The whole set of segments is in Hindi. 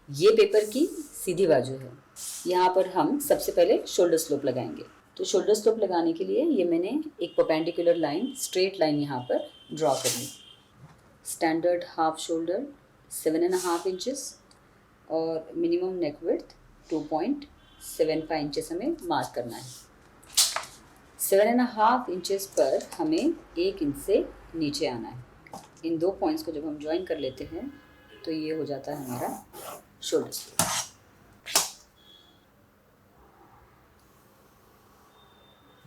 ये पेपर की सीधी बाजू है। यहाँ पर हम सबसे पहले शोल्डर स्लोप लगाएंगे। तो शोल्डर स्लोप लगाने के लिए ये मैंने एक परपेंडिकुलर लाइन, स्ट्रेट लाइन यहाँ पर ड्रॉ कर ली। स्टैंडर्ड हाफ शोल्डर 7.5 इंचेस और मिनिमम नेक विड्थ 2.75 इंचेस हमें मार्क करना है। 7.5 इंचेस पर हमें 1 इंच से नीचे आना है। इन दो पॉइंट्स को जब हम ज्वाइन कर लेते हैं तो ये हो जाता है हमारा शोल्डर स्लोप।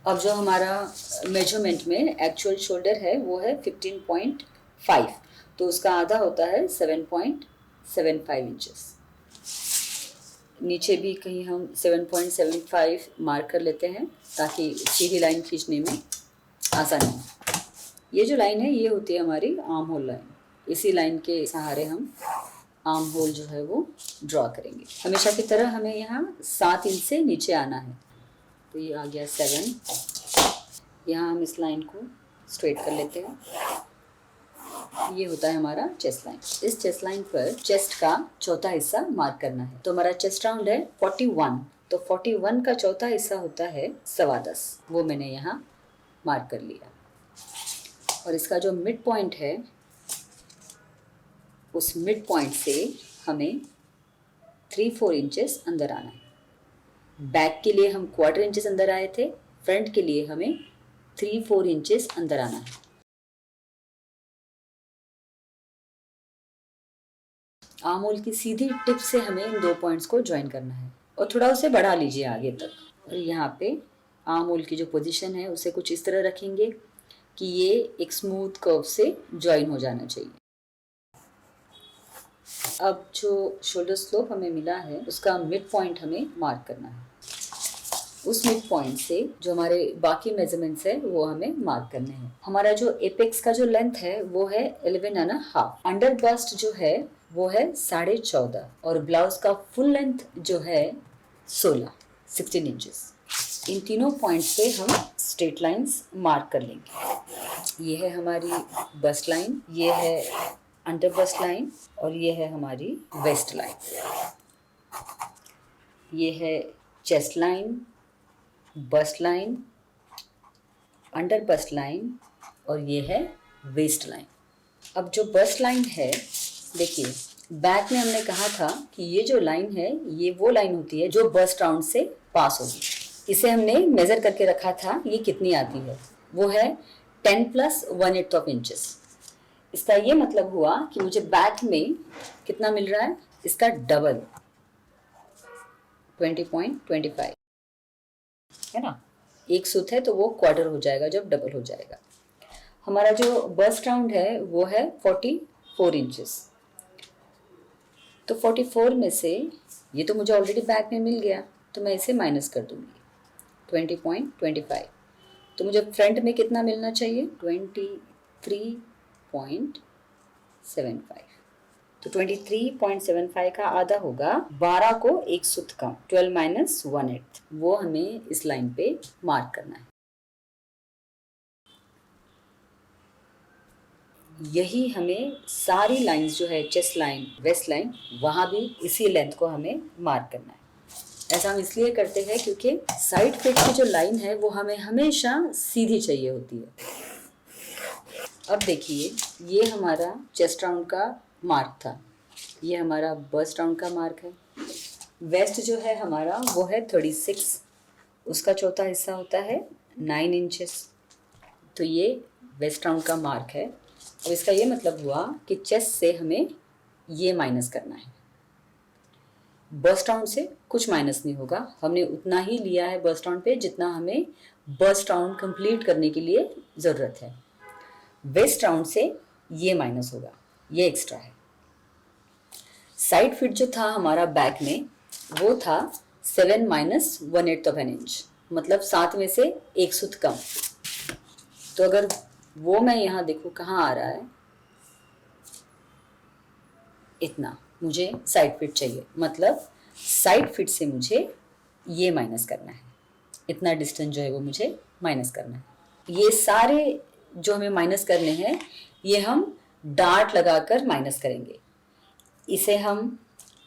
अब जो हमारा मेजरमेंट में एक्चुअल शोल्डर है वो है 15.5, तो उसका आधा होता है 7.75 इंचेस। नीचे भी कहीं हम 7.75 मार्क कर लेते हैं ताकि सीधी लाइन खींचने में आसानी हो। ये जो लाइन है ये होती है हमारी आर्म होल लाइन। इसी लाइन के सहारे हम आर्म होल जो है वो ड्रॉ करेंगे। हमेशा की तरह हमें यहाँ 7 इंच से नीचे आना है। तो ये आ गया 7। यहाँ हम इस लाइन को स्ट्रेट कर लेते हैं। ये होता है हमारा चेस्ट लाइन। इस चेस्ट लाइन पर चेस्ट का चौथा हिस्सा मार्क करना है। तो हमारा चेस्ट राउंड है 41, तो 41 का चौथा हिस्सा होता है 10.25, वो मैंने यहाँ मार्क कर लिया। और इसका जो मिड पॉइंट है उस मिड पॉइंट से हमें 3-4 इंचेस अंदर आना है। बैक के लिए हम 1/4 इंचेस अंदर आए थे, फ्रंट के लिए हमें 3-4 इंचेस अंदर आना है। आर्म होल की सीधी टिप से हमें इन 2 पॉइंट्स को ज्वाइन करना है और थोड़ा उसे बढ़ा लीजिए आगे तक। और यहाँ पे आर्म होल की जो पोजीशन है उसे कुछ इस तरह रखेंगे कि ये एक स्मूथ कर्व से ज्वाइन हो जाना चाहिए। अब जो शोल्डर स्लोप हमें मिला है उसका मिड पॉइंट हमें मार्क करना है। उस मिड पॉइंट से जो हमारे बाकी मेजरमेंट्स है वो हमें मार्क करने हैं। हमारा जो एपेक्स का जो लेंथ है वो है 11.5। अंडर बस्ट जो है वो है 14.5 और ब्लाउज का फुल लेंथ जो है 16 इंचेस। इन तीनों पॉइंट्स पे हम स्ट्रेट लाइंस मार्क कर लेंगे। ये है हमारी बस्ट लाइन, ये है अंडर बस्ट लाइन और ये है हमारी वेस्ट लाइन। ये है chest line, bust line, under bust line और ये है वेस्ट लाइन। अब जो बस्ट लाइन है, देखिए बैक में हमने कहा था कि ये जो लाइन है ये वो लाइन होती है जो बस्ट राउंड से पास होगी। इसे हमने मेजर करके रखा था, ये कितनी आती है, वो है 10 + 1/8 इंचेस। इसका ये मतलब हुआ कि मुझे बैक में कितना मिल रहा है, इसका डबल 20.25 है ना। एक सूत है तो वो 1/4 हो जाएगा जब डबल हो जाएगा। हमारा जो बस्ट राउंड है वो है 44 इंचेस। तो 44 में से ये तो मुझे ऑलरेडी बैक में मिल गया तो मैं इसे माइनस कर दूंगी 20.25। तो मुझे फ्रंट में कितना मिलना चाहिए, 23.75। तो 23.75 का आधा होगा 12 को एक सूत कम, 12 - 1/8, वो हमें इस लाइन पे मार्क करना है। यही हमें सारी लाइंस जो है चेस्ट लाइन, वेस्ट लाइन, वहाँ भी इसी लेंथ को हमें मार्क करना है। ऐसा हम इसलिए करते हैं क्योंकि साइड फिट की जो लाइन है वो हमें हमेशा सीधी चाहिए होती है। अब देखिए ये हमारा चेस्ट राउंड का मार्क था, ये हमारा बस्ट राउंड का मार्क है। वेस्ट जो है हमारा वो है 36, उसका चौथा हिस्सा होता है 9 इंचेस। तो ये वेस्ट राउंड का मार्क है। अब इसका ये मतलब हुआ कि चेस्ट से हमें ये माइनस करना है, बस्ट राउंड से कुछ माइनस नहीं होगा। हमने उतना ही लिया है बस्ट राउंड पे जितना हमें बस्ट राउंड कंप्लीट करने के लिए ज़रूरत है। वेस्ट राउंड से ये माइनस होगा, ये एक्स्ट्रा है। साइड फिट जो था हमारा बैक में वो था 7 - 1/8 इंच, मतलब 7 में से एक सूत कम। तो अगर वो मैं यहाँ देखूँ कहाँ आ रहा है, इतना मुझे साइड फिट चाहिए, मतलब साइड फिट से मुझे ये माइनस करना है, इतना डिस्टेंस जो है वो मुझे माइनस करना है। ये सारे जो हमें माइनस करने हैं ये हम डार्ट लगाकर माइनस करेंगे। इसे हम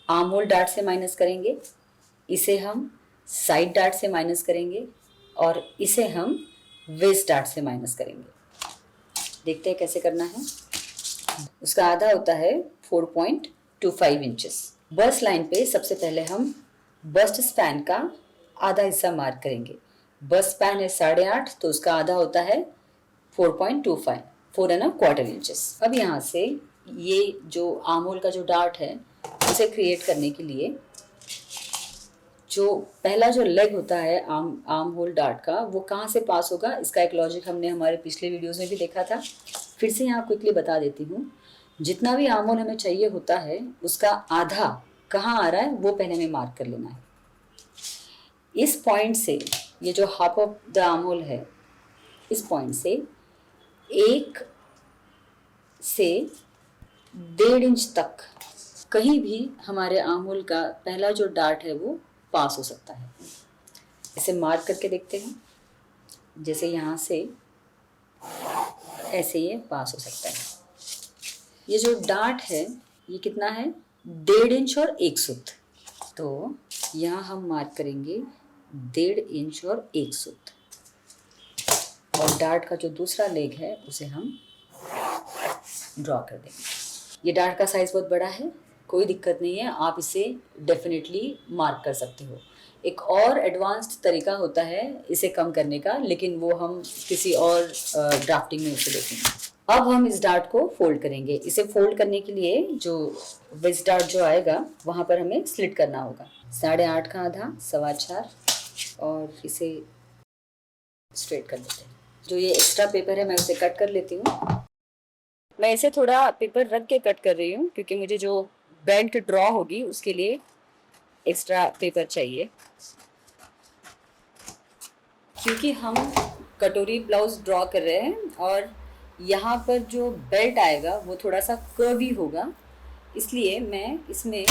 आर्म होल डार्ट से माइनस करेंगे, इसे हम साइड डार्ट से माइनस करेंगे और इसे हम वेस्ट डार्ट से माइनस करेंगे। देखते हैं कैसे करना है। उसका आधा होता है 4.25 इंचेस। बस्ट लाइन पे सबसे पहले हम बस्ट स्पैन का आधा हिस्सा मार्क करेंगे। बस्ट स्पैन है 8.5, तो उसका आधा होता है 4.25, 4.25 इंचेस। अब यहाँ से ये जो आर्म होल का जो डार्ट है उसे क्रिएट करने के लिए जो पहला जो लेग होता है आर्म होल डार्ट का, वो कहाँ से पास होगा, इसका एक लॉजिक हमने हमारे पिछले वीडियोस में भी देखा था। फिर से यहाँ क्विकली बता देती हूँ। जितना भी आर्म होल हमें चाहिए होता है उसका आधा कहाँ आ रहा है वो पहले हमें मार्क कर लेना है। इस पॉइंट से, ये जो half of the arm hole है, इस पॉइंट से 1 से 1.5 इंच तक कहीं भी हमारे आर्म होल का पहला जो डार्ट है वो पास हो सकता है। इसे मार्क करके देखते हैं। जैसे यहाँ से ऐसे ये पास हो सकता है। ये जो डार्ट है ये कितना है, 1.5 इंच और 1 सूत। तो यहाँ हम मार्क करेंगे 1.5 इंच और 1 सूत। और डार्ट का जो दूसरा लेग है उसे हम ड्रॉ कर देंगे। ये डार्ट का साइज बहुत बड़ा है, कोई दिक्कत नहीं है, आप इसे डेफिनेटली मार्क कर सकते हो। एक और एडवांस्ड तरीका होता है इसे कम करने का, लेकिन वो हम किसी और ड्राफ्टिंग में उसे देखेंगे। अब हम इस डार्ट को फोल्ड करेंगे। इसे फोल्ड करने के लिए जो वेस्ट डार्ट जो आएगा वहाँ पर हमें स्लिट करना होगा। 8.5 का आधा 4.25 और इसे स्ट्रेट कर देते हैं। जो ये एक्स्ट्रा पेपर है मैं उसे कट कर लेती हूँ। मैं इसे थोड़ा पेपर रख के कट कर रही हूँ क्योंकि मुझे जो बेल्ट ड्रॉ होगी उसके लिए एक्स्ट्रा पेपर चाहिए। क्योंकि हम कटोरी ब्लाउज ड्रॉ कर रहे हैं और यहाँ पर जो बेल्ट आएगा वो थोड़ा सा कर्वी होगा, इसलिए मैं इसमें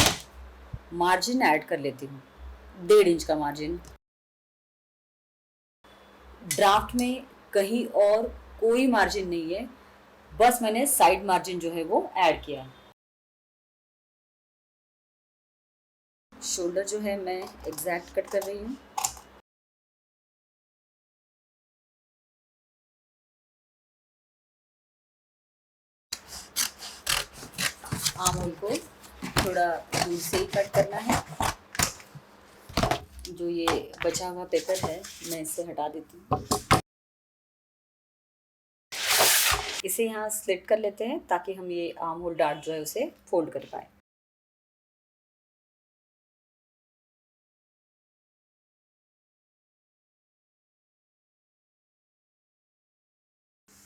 मार्जिन ऐड कर लेती हूँ, 1.5 इंच का मार्जिन। ड्राफ्ट में कहीं और कोई मार्जिन नहीं है, बस मैंने साइड मार्जिन जो है वो ऐड किया। शोल्डर जो है मैं एग्जैक्ट कट कर रही हूँ। आर्म होल को थोड़ा दूर से ही कट करना है। जो ये बचा हुआ पेपर है मैं इसे हटा देती हूँ। इसे यहाँ स्लिट कर लेते हैं ताकि हम ये आर्म होल डार्ट जो है उसे फोल्ड कर पाए।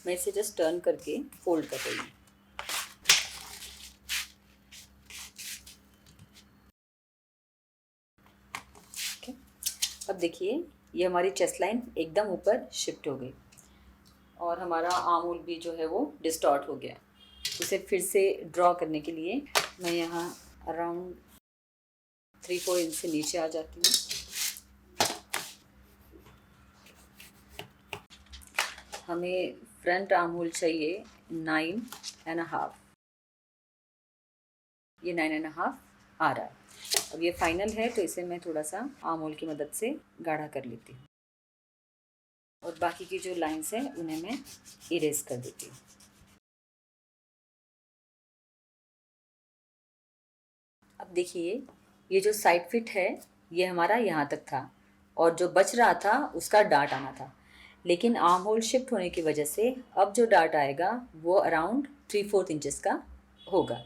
मैं इसे जस्ट टर्न करके फोल्ड कर रही हूँ। अब देखिए ये हमारी चेस्ट लाइन एकदम ऊपर शिफ्ट हो गई और हमारा आर्म होल भी जो है वो डिस्टॉर्ट हो गया। उसे फिर से ड्रॉ करने के लिए मैं यहाँ अराउंड 3-4 इंच से नीचे आ जाती हूँ। हमें फ्रंट आर्म होल चाहिए 9.5। ये 9.5 आ रहा है। अब ये फाइनल है तो इसे मैं थोड़ा सा आर्म होल की मदद से गाढ़ा कर लेती हूँ और बाकी की जो लाइंस हैं उन्हें मैं इरेज कर देती हूँ। अब देखिए ये जो साइड फिट है ये हमारा यहाँ तक था और जो बच रहा था उसका डार्ट आना था, लेकिन आर्म होल शिफ्ट होने की वजह से अब जो डार्ट आएगा वो अराउंड 3/4 इंचेस का होगा।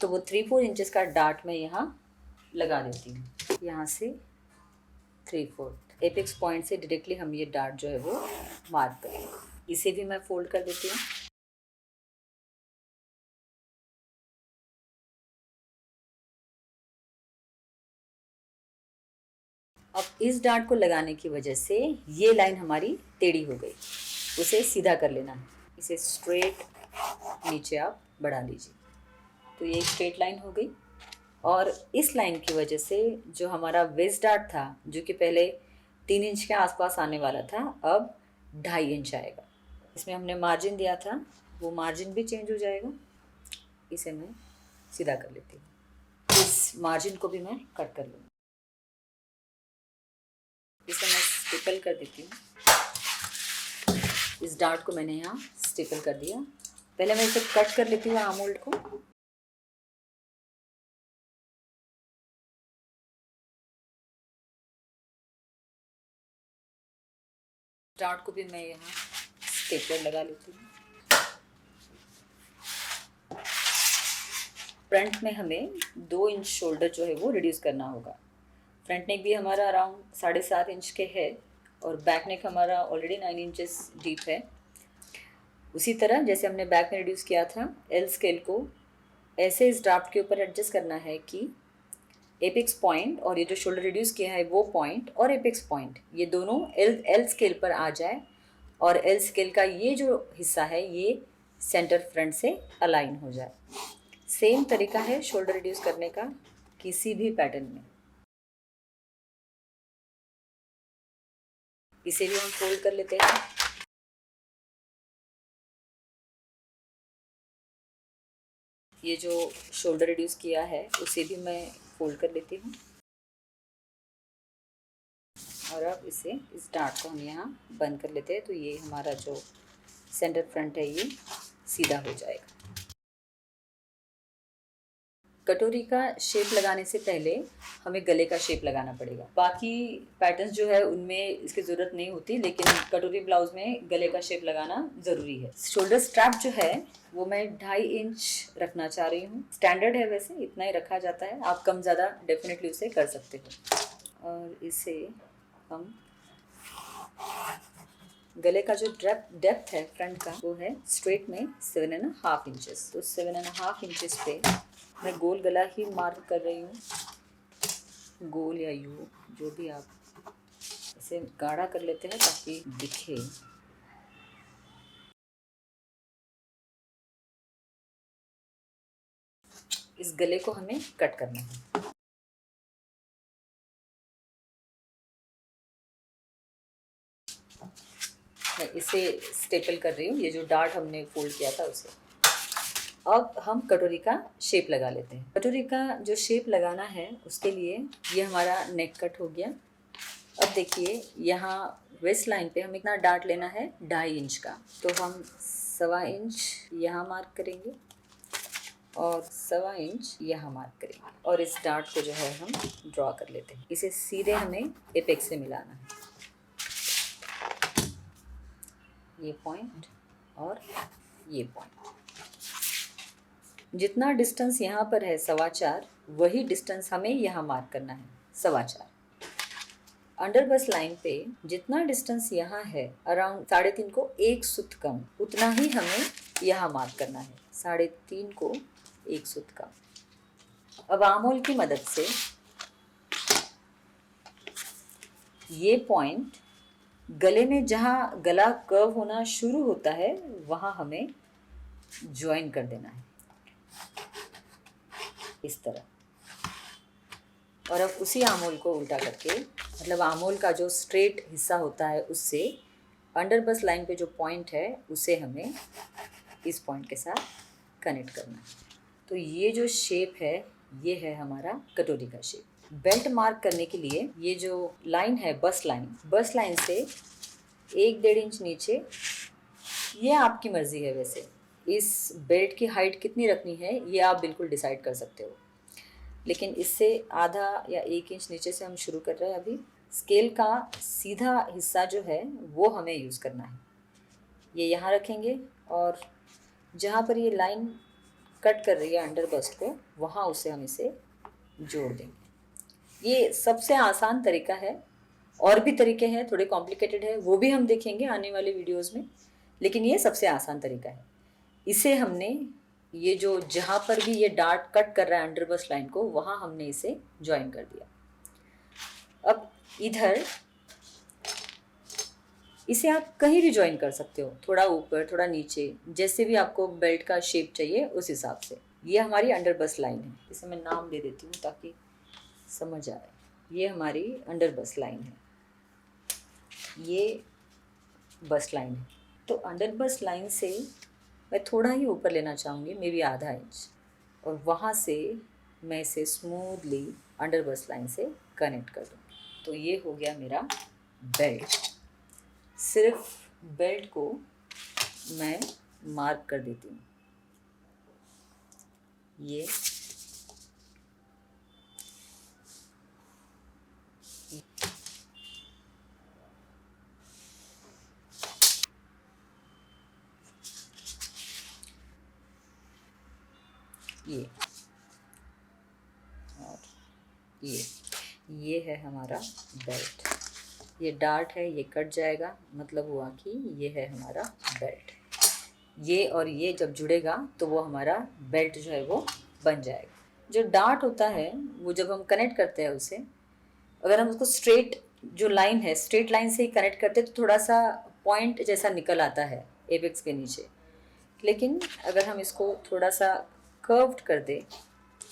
तो वो 3/4 इंचेस का डार्ट मैं यहाँ लगा देती हूँ। यहाँ से 3/4 एपेक्स पॉइंट से डायरेक्टली हम ये डार्ट जो है वो मार्क करेंगे। इसे भी मैं फोल्ड कर देती हूँ। अब इस डार्ट को लगाने की वजह से ये लाइन हमारी टेढ़ी हो गई, उसे सीधा कर लेना है। इसे स्ट्रेट नीचे आप बढ़ा लीजिए तो ये स्ट्रेट लाइन हो गई। और इस लाइन की वजह से जो हमारा वेस्ट डार्ट था जो कि पहले 3 इंच के आसपास आने वाला था अब 2.5 इंच आएगा। इसमें हमने मार्जिन दिया था वो मार्जिन भी चेंज हो जाएगा। इसे मैं सीधा कर लेती हूँ। इस इस मार्जिन को भी मैं कट कर लूँगी। इसे मैं स्टिपल कर देती हूँ। इस डार्ट को मैंने यहाँ स्टिपल कर दिया। पहले मैं इसे कट कर लेती हूँ आर्म होल्ड को। डार्ट को भी मैं यहाँ स्टेपलर लगा लेती हूँ। फ्रंट में हमें 2 इंच शोल्डर जो है वो रिड्यूस करना होगा। फ्रंट नेक भी हमारा अराउंड 7.5 इंच के है और बैक नेक हमारा ऑलरेडी 9 इंचेस डीप है। उसी तरह जैसे हमने बैक में रिड्यूस किया था, एल स्केल को ऐसे इस ड्राफ्ट के ऊपर एडजस्ट करना है कि एपेक्स पॉइंट और ये जो शोल्डर रिड्यूस किया है वो पॉइंट और एपेक्स पॉइंट ये दोनों एल स्केल पर आ जाए और एल स्केल का ये जो हिस्सा है ये सेंटर फ्रंट से अलाइन हो जाए। सेम तरीका है शोल्डर रिड्यूस करने का किसी भी पैटर्न में। इसे भी हम फोल्ड कर लेते हैं। ये जो शोल्डर रिड्यूस किया है उसे भी मैं फोल्ड कर लेती हूँ और अब इसे इस डार्ट को हम यहाँ बंद कर लेते हैं तो ये हमारा जो सेंटर फ्रंट है ये सीधा हो जाएगा। कटोरी का शेप लगाने से पहले हमें गले का शेप लगाना पड़ेगा। बाकी पैटर्न्स जो है उनमें इसकी ज़रूरत नहीं होती, लेकिन कटोरी ब्लाउज में गले का शेप लगाना ज़रूरी है। शोल्डर स्ट्रैप जो है वो मैं 2.5 इंच रखना चाह रही हूँ। स्टैंडर्ड है, वैसे इतना ही रखा जाता है, आप कम ज़्यादा डेफिनेटली उसे कर सकते हो। और इसे हम गले का जो डेप्थ है फ्रंट का वो है स्ट्रेट में 7.5 इंचेस। तो 7.5 इंचेस पे मैं गोल गला ही मार्क कर रही हूँ। गोल या यू जो भी आप इसे गाढ़ा कर लेते हैं ताकि दिखे। इस गले को हमें कट करना है। मैं इसे स्टेपल कर रही हूँ, ये जो डार्ट हमने फोल्ड किया था उसे। अब हम कटोरी का शेप लगा लेते हैं। कटोरी का जो शेप लगाना है उसके लिए ये हमारा नेक कट हो गया। अब देखिए यहाँ वेस्ट लाइन पे हमें इतना डार्ट लेना है 2.5 इंच का, तो हम 1.25 इंच यहाँ मार्क करेंगे और 1.25 इंच यहाँ मार्क करेंगे और इस डार्ट को जो है हम ड्रॉ कर लेते हैं। इसे सीधे हमें एपेक्स से मिलाना है, ये पॉइंट और ये पॉइंट। जितना डिस्टेंस यहाँ पर है 4.25, वही डिस्टेंस हमें यहाँ मार्क करना है 4.25। अंडर बस लाइन पे जितना डिस्टेंस यहाँ है अराउंड 3.5 को 1 सुत कम, उतना ही हमें यहाँ मार्क करना है 3.5 को 1 सुत कम। अब आर्म होल की मदद से ये पॉइंट गले में जहाँ गला कर्व होना शुरू होता है वहाँ हमें ज्वाइन कर देना है इस तरह। और अब उसी आर्म होल को उल्टा करके, मतलब आर्म होल का जो स्ट्रेट हिस्सा होता है उससे अंडर बस लाइन पे जो पॉइंट है उसे हमें इस पॉइंट के साथ कनेक्ट करना है। तो ये जो शेप है ये है हमारा कटोरी का शेप। बेल्ट मार्क करने के लिए ये जो लाइन है बस लाइन से 1-1.5 इंच नीचे, ये आपकी मर्ज़ी है। वैसे इस बेल्ट की हाइट कितनी रखनी है ये आप बिल्कुल डिसाइड कर सकते हो, लेकिन इससे आधा या 1 इंच नीचे से हम शुरू कर रहे हैं। अभी स्केल का सीधा हिस्सा जो है वो हमें यूज़ करना है। ये यहाँ रखेंगे और जहाँ पर ये लाइन कट कर रही है अंडर बस्ट को, वहाँ उसे हम इसे जोड़ देंगे। ये सबसे आसान तरीका है। और भी तरीके हैं, थोड़े कॉम्प्लिकेटेड है, वो भी हम देखेंगे आने वाले वीडियोस में, लेकिन ये सबसे आसान तरीका है। इसे हमने ये जो जहाँ पर भी ये डार्ट कट कर रहा है अंडर बस्ट लाइन को, वहाँ हमने इसे ज्वाइन कर दिया। अब इधर इसे आप कहीं भी ज्वाइन कर सकते हो, थोड़ा ऊपर थोड़ा नीचे, जैसे भी आपको बेल्ट का शेप चाहिए उस हिसाब से। ये हमारी अंडर बस्ट लाइन है, इसे मैं नाम दे देती हूँ ताकि समझ आए। ये हमारी अंडर बस्ट लाइन है, ये बस्ट लाइन है। तो अंडर बस्ट लाइन से मैं थोड़ा ही ऊपर लेना चाहूँगी, मे बी ½ इंच, और वहाँ से मैं इसे स्मूथली अंडर बस्ट लाइन से कनेक्ट कर दूँगी। तो ये हो गया मेरा बेल्ट। सिर्फ बेल्ट को मैं मार्क कर देती हूँ। ये ये और ये है हमारा बेल्ट। ये डार्ट है, ये कट जाएगा, मतलब हुआ कि ये है हमारा बेल्ट। ये और ये जब जुड़ेगा तो वो हमारा बेल्ट जो है वो बन जाएगा। जो डार्ट होता है वो जब हम कनेक्ट करते हैं उसे, अगर हम उसको स्ट्रेट जो लाइन है स्ट्रेट लाइन से ही कनेक्ट करते हैं तो थोड़ा सा पॉइंट जैसा निकल आता है एपेक्स के नीचे। लेकिन अगर हम इसको थोड़ा सा कर्व्ड कर दे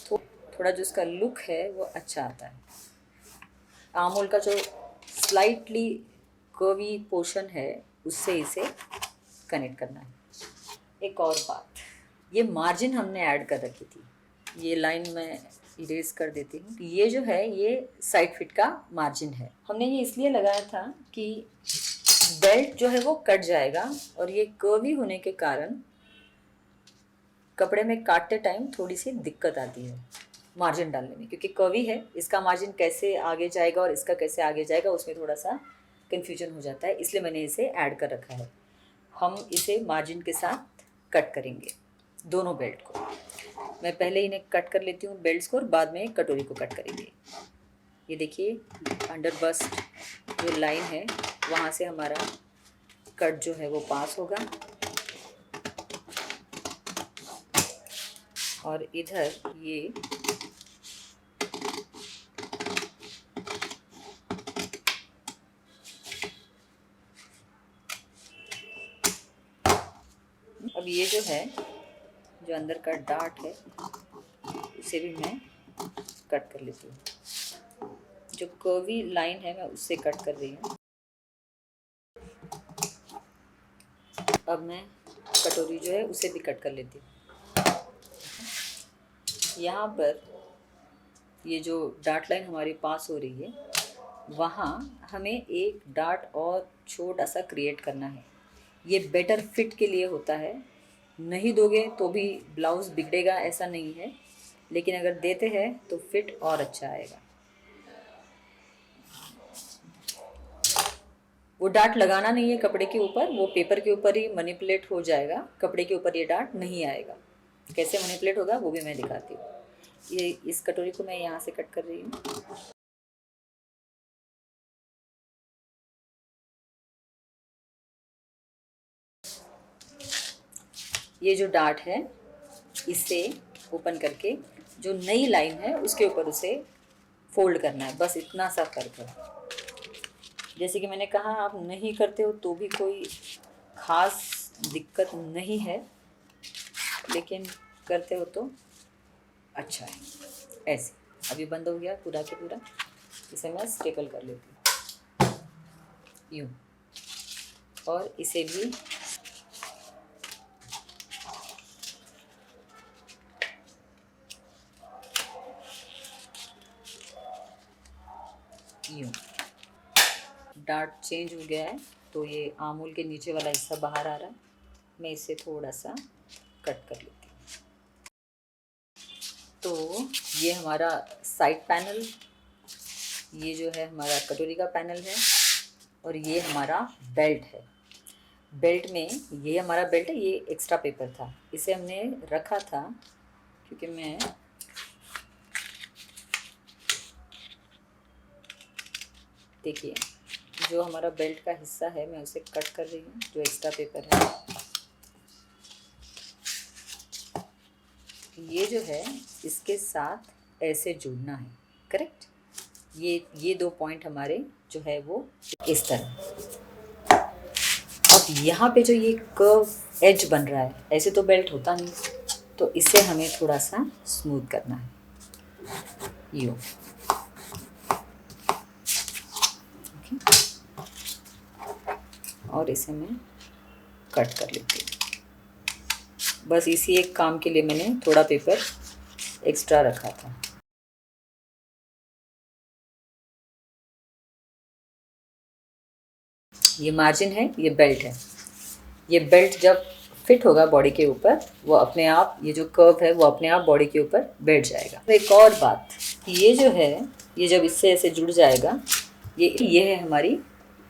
तो थोड़ा जो इसका लुक है वो अच्छा आता है। आर्महोल का जो स्लाइटली कर्वी पोर्शन है उससे इसे कनेक्ट करना है। एक और बात, ये मार्जिन हमने ऐड कर रखी थी, ये लाइन मैं इरेज कर देती हूँ। ये जो है ये साइड फिट का मार्जिन है। हमने ये इसलिए लगाया था कि बेल्ट जो है वो कट जाएगा और ये कर्वी होने के कारण कपड़े में काटते टाइम थोड़ी सी दिक्कत आती है मार्जिन डालने में, क्योंकि कर्वी है। इसका मार्जिन कैसे आगे जाएगा और इसका कैसे आगे जाएगा उसमें थोड़ा सा कन्फ्यूजन हो जाता है, इसलिए मैंने इसे ऐड कर रखा है। हम इसे मार्जिन के साथ कट करेंगे दोनों बेल्ट को। मैं पहले इन्हें कट कर लेती हूँ बेल्ट्स को और बाद में कटोरी को कट करेंगे। ये देखिए अंडर बस्ट जो लाइन है वहाँ से हमारा कट जो है वो पास होगा और इधर ये अब ये जो है जो अंदर का डार्ट है उसे भी मैं कट कर लेती हूँ। जो कर्वी लाइन है मैं उससे कट कर रही हूँ। अब मैं कटोरी जो है उसे भी कट कर लेती हूँ। यहाँ पर ये जो डार्ट लाइन हमारी पास हो रही है वहाँ हमें एक डार्ट और छोटा सा क्रिएट करना है। ये बेटर फिट के लिए होता है, नहीं दोगे तो भी ब्लाउज़ बिगड़ेगा ऐसा नहीं है, लेकिन अगर देते हैं तो फिट और अच्छा आएगा। वो डार्ट लगाना नहीं है कपड़े के ऊपर, वो पेपर के ऊपर ही मैनिपुलेट हो जाएगा, कपड़े के ऊपर ये डार्ट नहीं आएगा। कैसे मैनिपुलेट होगा वो भी मैं दिखाती हूँ। ये इस कटोरी को मैं यहाँ से कट कर रही हूँ। ये जो डार्ट है इसे ओपन करके जो नई लाइन है उसके ऊपर उसे फोल्ड करना है, बस इतना सा फर्क है। जैसे कि मैंने कहा आप नहीं करते हो तो भी कोई ख़ास दिक्कत नहीं है, लेकिन करते हो तो अच्छा है। ऐसे अभी बंद हो गया पूरा के पूरा, इसे मैं स्टेपल कर लेती हूँ यूँ, और इसे भी यूँ। डार्ट चेंज हो गया है तो ये आर्महोल के नीचे वाला हिस्सा बाहर आ रहा है, मैं इसे थोड़ा सा कट कर लेती हूँ। तो ये हमारा साइड पैनल, ये जो है हमारा कटोरी का पैनल है और ये हमारा बेल्ट है। बेल्ट में ये हमारा बेल्ट है, ये एक्स्ट्रा पेपर था, इसे हमने रखा था क्योंकि मैं देखिए जो हमारा बेल्ट का हिस्सा है मैं उसे कट कर रही हूँ, जो एक्स्ट्रा पेपर है। ये जो है इसके साथ ऐसे जुड़ना है, करेक्ट। ये दो पॉइंट हमारे जो है वो इस तरह। अब यहाँ पे जो ये कर्व एज बन रहा है, ऐसे तो बेल्ट होता नहीं, तो इसे हमें थोड़ा सा स्मूथ करना है यूँ। और इसे मैं कट कर लेती हूँ। बस इसी एक काम के लिए मैंने थोड़ा पेपर एक्स्ट्रा रखा था। ये मार्जिन है, ये बेल्ट है। ये बेल्ट जब फिट होगा बॉडी के ऊपर, वो अपने आप, ये जो कर्व है वो अपने आप बॉडी के ऊपर बैठ जाएगा। तो एक और बात, ये जो है, ये जब इससे ऐसे जुड़ जाएगा, ये है हमारी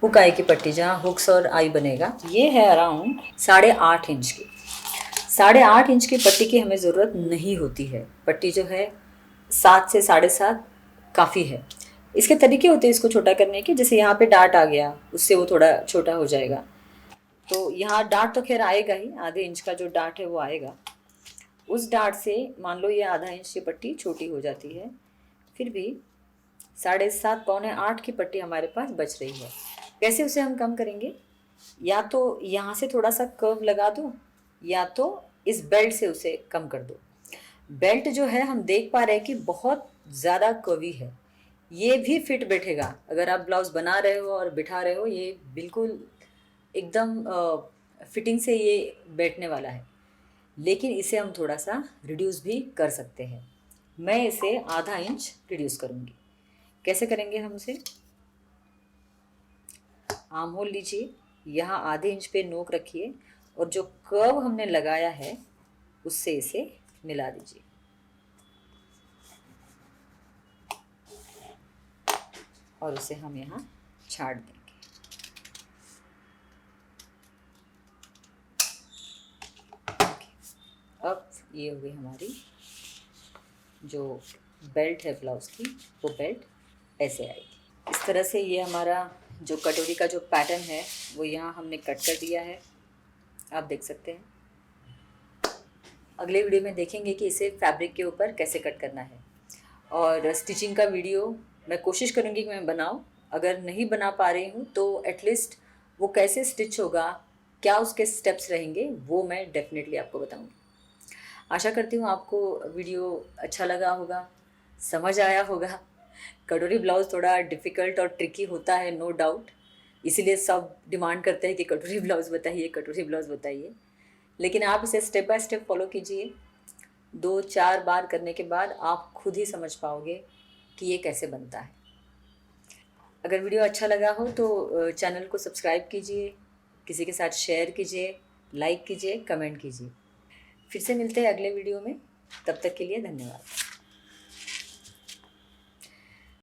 हुक आई की पट्टी, जहाँ हुक्स और आई बनेगा। ये है अराउंड 8.5 इंच की। 8.5 इंच की पट्टी की हमें ज़रूरत नहीं होती है। पट्टी जो है 7 से 7.5 काफ़ी है। इसके तरीके होते हैं इसको छोटा करने के, जैसे यहाँ पे डार्ट आ गया, उससे वो थोड़ा छोटा हो जाएगा। तो यहाँ डार्ट तो खैर आएगा ही, आधे इंच का जो डार्ट है वो आएगा। उस डार्ट से मान लो ये आधा इंच की पट्टी छोटी हो जाती है, फिर भी 7.5 पौने 8 की पट्टी हमारे पास बच रही है। कैसे उसे हम कम करेंगे? या तो यहाँ से थोड़ा सा कर्व लगा दो, या तो इस बेल्ट से उसे कम कर दो। बेल्ट जो है हम देख पा रहे हैं कि बहुत ज़्यादा कर्वी है, ये भी फिट बैठेगा। अगर आप ब्लाउज बना रहे हो और बिठा रहे हो, ये बिल्कुल एकदम फिटिंग से ये बैठने वाला है। लेकिन इसे हम थोड़ा सा रिड्यूस भी कर सकते हैं। मैं इसे आधा इंच रिड्यूस करूँगी। कैसे करेंगे हम इसे? आर्म होल लीजिए, यहाँ आधे इंच पे नोक रखिए और जो कर्व हमने लगाया है उससे इसे मिला दीजिए। और उसे हम यहाँ छाट देंगे। अब ये हो गई हमारी जो बेल्ट है ब्लाउज की, वो बेल्ट ऐसे आएगी। इस तरह से ये हमारा जो कटोरी का जो पैटर्न है वो यहाँ हमने कट कर दिया है, आप देख सकते हैं। अगले वीडियो में देखेंगे कि इसे फैब्रिक के ऊपर कैसे कट करना है। और स्टिचिंग का वीडियो मैं कोशिश करूँगी कि मैं बनाऊँ। अगर नहीं बना पा रही हूँ तो एटलीस्ट वो कैसे स्टिच होगा, क्या उसके स्टेप्स रहेंगे, वो मैं डेफिनेटली आपको बताऊँगी। आशा करती हूँ आपको वीडियो अच्छा लगा होगा, समझ आया होगा। कटोरी ब्लाउज थोड़ा डिफ़िकल्ट और ट्रिकी होता है, नो डाउट। इसीलिए सब डिमांड करते हैं कि कटोरी ब्लाउज़ बताइए, कटोरी ब्लाउज़ बताइए। लेकिन आप इसे स्टेप बाय स्टेप फॉलो कीजिए। 2-4 बार करने के बाद आप खुद ही समझ पाओगे कि ये कैसे बनता है। अगर वीडियो अच्छा लगा हो तो चैनल को सब्सक्राइब कीजिए, किसी के साथ शेयर कीजिए, लाइक कीजिए, कमेंट कीजिए। फिर से मिलते हैं अगले वीडियो में। तब तक के लिए धन्यवाद।